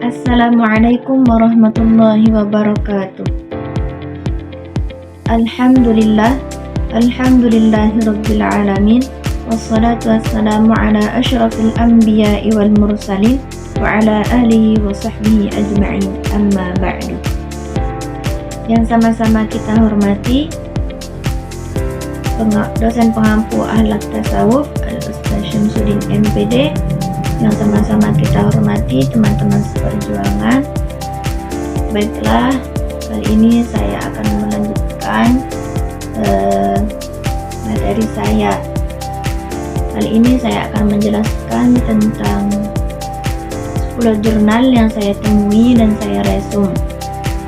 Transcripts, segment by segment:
Assalamualaikum warahmatullahi wabarakatuh. Alhamdulillahirabbil alamin. Wassalatu wassalamu ala asyrafil anbiya'i wal mursalin wa ala alihi wa sahbihi ajma'in. Amma ba'du. Yang sama-sama kita hormati dosen pengampu akhlak tasawuf Al-Ustaz Syamsuddin MPD, yang sama-sama kita hormati teman-teman seperjuangan. Baiklah, kali ini saya akan melanjutkan materi saya. Kali ini saya akan menjelaskan tentang 10 jurnal yang saya temui dan saya resum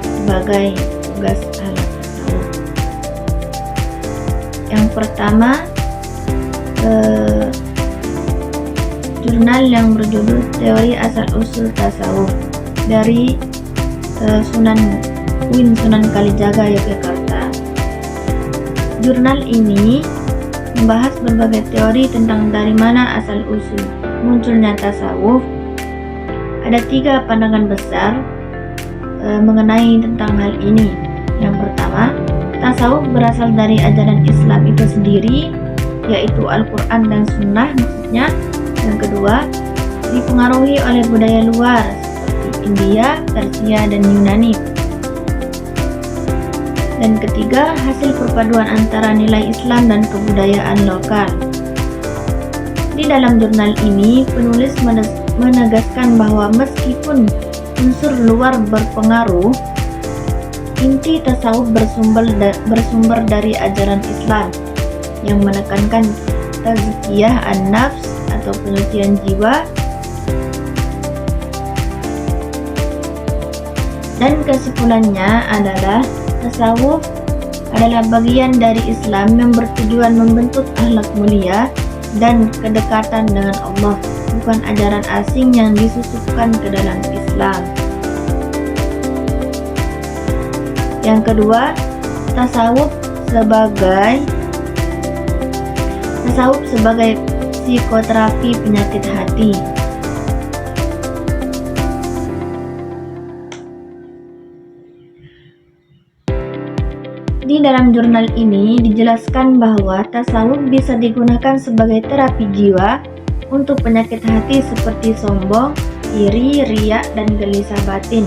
sebagai tugas akhlak tasawuf. Yang pertama, jurnal yang berjudul Teori Asal-Usul Tasawuf dari Sunan Kalijaga, Yogyakarta. Jurnal ini membahas berbagai teori tentang dari mana asal-usul munculnya tasawuf. Ada 3 pandangan besar mengenai tentang hal ini. Yang pertama, tasawuf berasal dari ajaran Islam itu sendiri, yaitu Al-Quran dan Sunnah maksudnya. Yang kedua, dipengaruhi oleh budaya luar seperti India, Persia, dan Yunani. Dan ketiga, hasil perpaduan antara nilai Islam dan kebudayaan lokal. Di dalam jurnal ini, penulis menegaskan bahwa meskipun unsur luar berpengaruh, inti tasawuf bersumber dari ajaran Islam yang menekankan tazkiyah an-nafs atau penyucian jiwa, dan kesimpulannya adalah tasawuf adalah bagian dari Islam yang bertujuan membentuk akhlak mulia dan kedekatan dengan Allah, bukan ajaran asing yang disusupkan ke dalam Islam. Yang kedua, tasawuf sebagai psikoterapi penyakit hati. Di dalam jurnal ini dijelaskan bahwa tasawuf bisa digunakan sebagai terapi jiwa untuk penyakit hati seperti sombong, iri, riya, dan gelisah batin.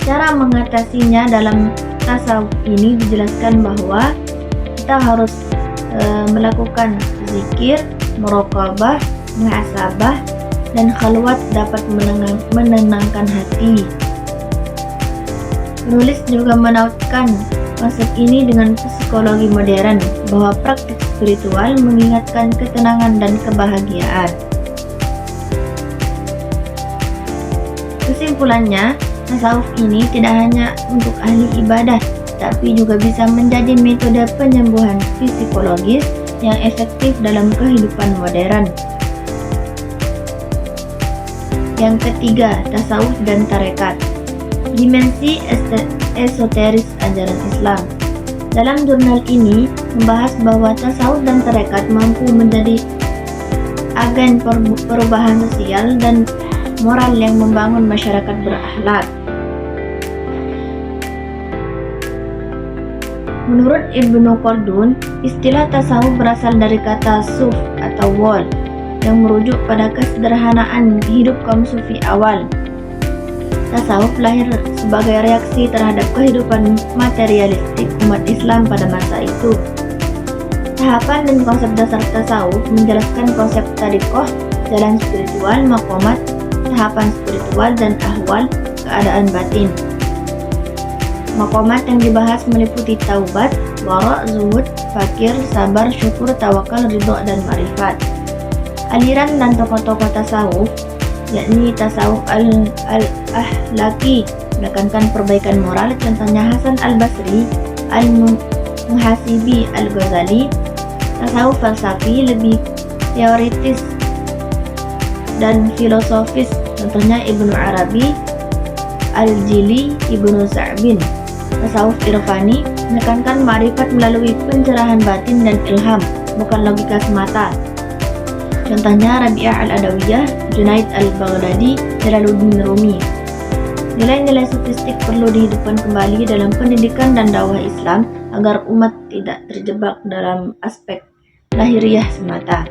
Cara mengatasinya dalam tasawuf ini dijelaskan bahwa kita harus melakukan zikir, muraqabah, muhasabah, dan khalwat dapat menenangkan hati. Penulis juga menautkan konsep ini dengan psikologi modern, bahwa praktik spiritual mengingatkan ketenangan dan kebahagiaan. Kesimpulannya, tasawuf ini tidak hanya untuk ahli ibadah, tapi juga bisa menjadi metode penyembuhan psikologis yang efektif dalam kehidupan modern. Yang ketiga, tasawuf dan tarekat. Dimensi esoteris ajaran Islam. Dalam jurnal ini membahas bahwa tasawuf dan tarekat mampu menjadi agen perubahan sosial dan moral yang membangun masyarakat berakhlak. Menurut Ibnu Khaldun, istilah tasawuf berasal dari kata suf atau wal yang merujuk pada kesederhanaan hidup kaum sufi awal. Tasawuf lahir sebagai reaksi terhadap kehidupan materialistik umat Islam pada masa itu. Tahapan dan konsep dasar tasawuf menjelaskan konsep tariqah, jalan spiritual, maqamat, tahapan spiritual, dan ahwal, keadaan batin. Maqamat yang dibahas meliputi taubat, wara', zuhud, fakir, sabar, syukur, tawakal, ridho, dan ma'rifat. Aliran dan tokoh-tokoh tasawuf, yakni tasawuf al-ahlaki, menekankan perbaikan moral, contohnya Hasan al-Basri, al-Muhasibi, al-Ghazali. Tasawuf falsafi lebih teoritis dan filosofis, contohnya Ibnu Arabi, Al-Jili, Ibnu Sa'bin. Tasawuf irfani menekankan ma'rifat melalui pencerahan batin dan ilham, bukan logika semata. Contohnya Rabi'ah Al-Adawiyah, Junaid Al-Baghdadi, Jalaluddin Rumi. Nilai-nilai sofistik perlu dihidupkan kembali dalam pendidikan dan dakwah Islam agar umat tidak terjebak dalam aspek lahiriah semata.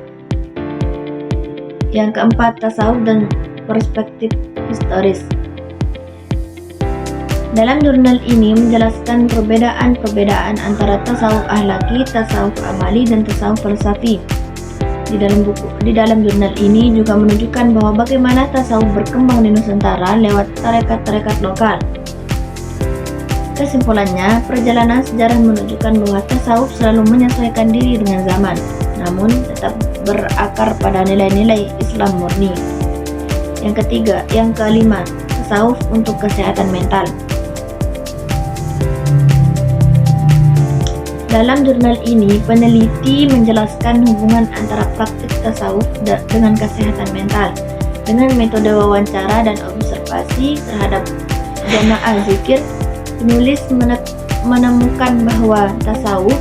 Yang keempat, tasawuf dan perspektif historis. Dalam jurnal ini menjelaskan perbedaan antara tasawuf ahlaki, tasawuf amali, dan tasawuf falsafi. Di dalam jurnal ini juga menunjukkan bahwa bagaimana tasawuf berkembang di Nusantara lewat tarekat-tarekat lokal. Kesimpulannya, perjalanan sejarah menunjukkan bahwa tasawuf selalu menyesuaikan diri dengan zaman, namun tetap berakar pada nilai-nilai Islam murni. Yang kelima, tasawuf untuk kesehatan mental. Dalam jurnal ini, peneliti menjelaskan hubungan antara praktik tasawuf dengan kesehatan mental. Dengan metode wawancara dan observasi terhadap jamaah zikir, penulis menemukan bahwa tasawuf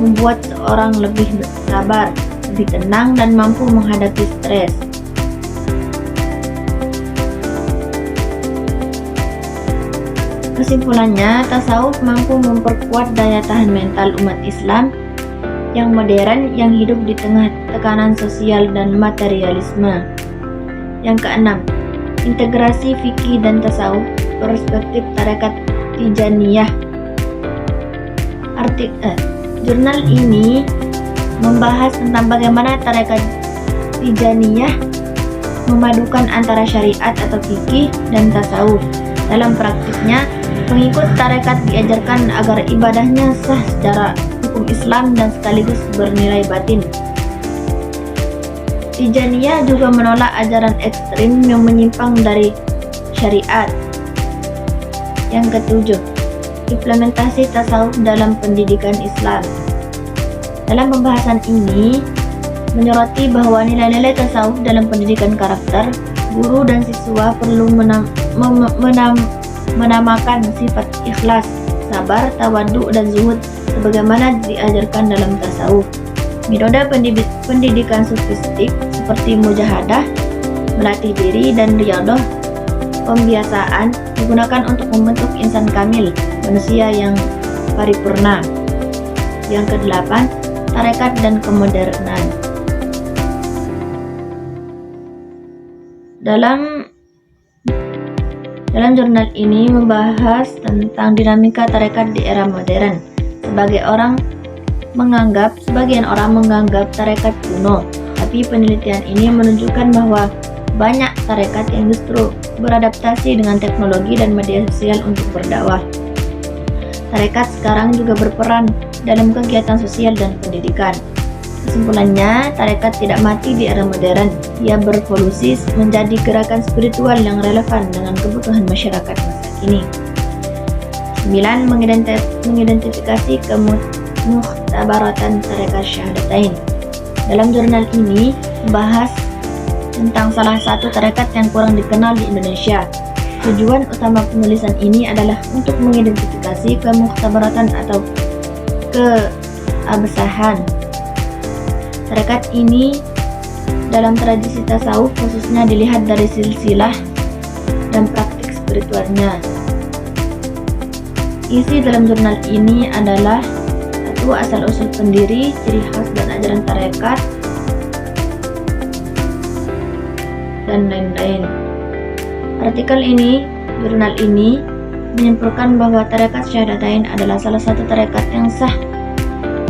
membuat seorang lebih sabar, lebih tenang, dan mampu menghadapi stres. Kesimpulannya, tasawuf mampu memperkuat daya tahan mental umat Islam yang modern yang hidup di tengah tekanan sosial dan materialisme. Yang keenam, integrasi fikih dan tasawuf, perspektif tarekat Tijaniyah. Jurnal ini membahas tentang bagaimana tarekat Tijaniyah memadukan antara syariat atau fikih dan tasawuf. Dalam praktiknya, pengikut tarekat diajarkan agar ibadahnya sah secara hukum Islam dan sekaligus bernilai batin. Tijaniyah juga menolak ajaran ekstrim yang menyimpang dari syariat. Yang ketujuh, implementasi tasawuf dalam pendidikan Islam. Dalam pembahasan ini, menyoroti bahwa nilai-nilai tasawuf dalam pendidikan karakter, guru dan siswa perlu menamakan sifat ikhlas, sabar, tawaduk, dan zuhud sebagaimana diajarkan dalam tasawuf. Metode pendidikan sofistik seperti mujahadah, melatih diri, dan riyadhah pembiasaan digunakan untuk membentuk insan kamil, manusia yang paripurna. Yang kedelapan, tarekat dan kemodernan. Dalam jurnal ini membahas tentang dinamika tarekat di era modern. Sebagian orang menganggap tarekat kuno, tapi penelitian ini menunjukkan bahwa banyak tarekat yang justru beradaptasi dengan teknologi dan media sosial untuk berdakwah. Tarekat sekarang juga berperan dalam kegiatan sosial dan pendidikan. Kesimpulannya, tarekat tidak mati di era modern. Ia berevolusi menjadi gerakan spiritual yang relevan dengan kebutuhan masyarakat masa kini. 9. Mengidentifikasi kemukhtabaratan tarekat syahadatain. Dalam jurnal ini membahas tentang salah satu tarekat yang kurang dikenal di Indonesia. Tujuan utama penulisan ini adalah untuk mengidentifikasi kemukhtabaratan atau keabsahan. Tarekat ini dalam tradisi tasawuf khususnya dilihat dari silsilah dan praktik spiritualnya. Isi dalam jurnal ini adalah 1. Asal-usul pendiri, ciri khas dan ajaran tarekat, dan lain-lain. Jurnal ini menyimpulkan bahwa tarekat Syahadatain adalah salah satu tarekat yang sah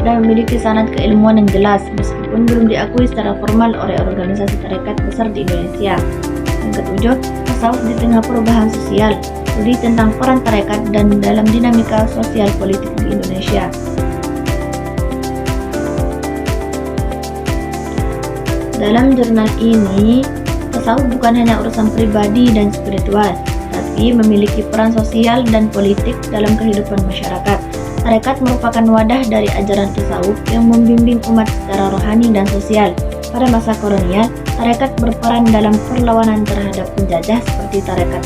dan memiliki sanad keilmuan yang jelas meskipun belum diakui secara formal oleh organisasi tarekat besar di Indonesia. Yang ketujuh, tasawuf di tengah perubahan sosial. Studi tentang peran tarekat dan dalam dinamika sosial politik di Indonesia. Dalam jurnal ini, tasawuf bukan hanya urusan pribadi dan spiritual, tapi memiliki peran sosial dan politik dalam kehidupan masyarakat. Tarekat merupakan wadah dari ajaran tasawuf yang membimbing umat secara rohani dan sosial. Pada masa kolonial, tarekat berperan dalam perlawanan terhadap penjajah seperti tarekat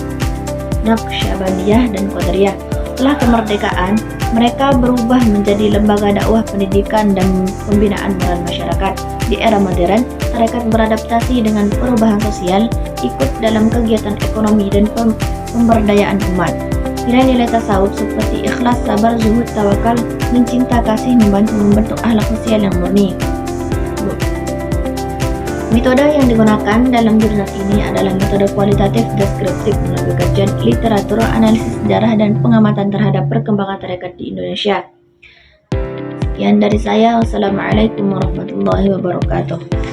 Naqsyabandiyah dan Qadariyah. Setelah kemerdekaan, mereka berubah menjadi lembaga dakwah pendidikan dan pembinaan moral masyarakat. Di era modern, tarekat beradaptasi dengan perubahan sosial, ikut dalam kegiatan ekonomi dan pemberdayaan umat. Nilai-nilai tasawuf seperti ikhlas, sabar, zuhud, tawakal, dan cinta kasih membantu membentuk akhlak sosial yang murni. Metode yang digunakan dalam jurnal ini adalah metode kualitatif deskriptif melalui kajian literatur, analisis sejarah, dan pengamatan terhadap perkembangan tarekat di Indonesia. Sekian dari saya. Wassalamualaikum warahmatullahi wabarakatuh.